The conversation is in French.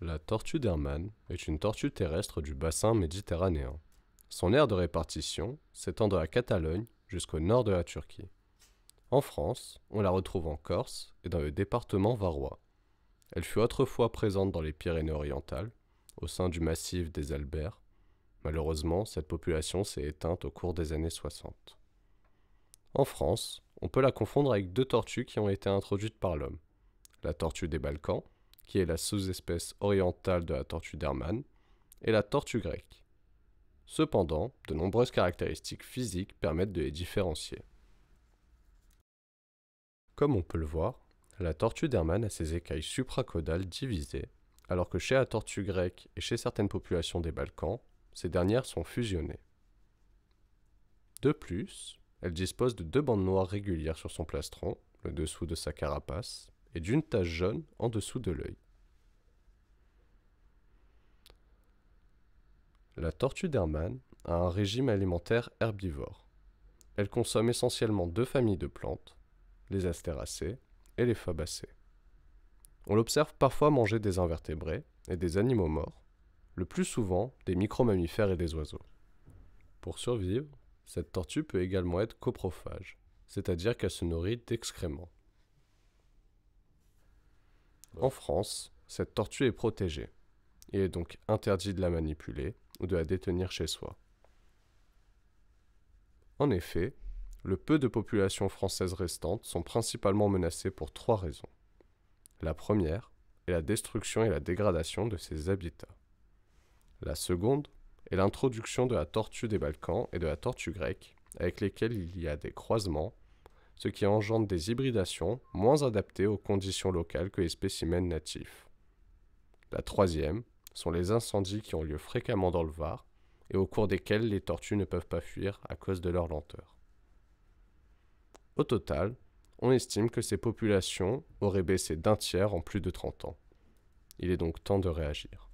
La tortue d'Hermann est une tortue terrestre du bassin méditerranéen. Son aire de répartition s'étend de la Catalogne jusqu'au nord de la Turquie. En France, on la retrouve en Corse et dans le département varois. Elle fut autrefois présente dans les Pyrénées-Orientales, au sein du massif des Albères. Malheureusement, cette population s'est éteinte au cours des années 60. En France, on peut la confondre avec deux tortues qui ont été introduites par l'homme. La tortue des Balkans, qui est la sous-espèce orientale de la tortue d'Hermann, et la tortue grecque. Cependant, de nombreuses caractéristiques physiques permettent de les différencier. Comme on peut le voir, la tortue d'Hermann a ses écailles supracaudales divisées, alors que chez la tortue grecque et chez certaines populations des Balkans, ces dernières sont fusionnées. De plus, elle dispose de deux bandes noires régulières sur son plastron, le dessous de sa carapace, et d'une tache jaune en dessous de l'œil. La tortue d'Hermann a un régime alimentaire herbivore. Elle consomme essentiellement deux familles de plantes, les astéracées et les fabacées. On l'observe parfois manger des invertébrés et des animaux morts, le plus souvent des micro-mammifères et des oiseaux. Pour survivre, cette tortue peut également être coprophage, c'est-à-dire qu'elle se nourrit d'excréments. En France, cette tortue est protégée. Il est donc interdit de la manipuler ou de la détenir chez soi. En effet, le peu de populations françaises restantes sont principalement menacées pour trois raisons. La première est la destruction et la dégradation de ses habitats. La seconde est l'introduction de la tortue des Balkans et de la tortue grecque, avec lesquelles il y a des croisements, ce qui engendre des hybridations moins adaptées aux conditions locales que les spécimens natifs. La troisième sont les incendies qui ont lieu fréquemment dans le Var et au cours desquels les tortues ne peuvent pas fuir à cause de leur lenteur. Au total, on estime que ces populations auraient baissé d'un tiers en plus de 30 ans. Il est donc temps de réagir.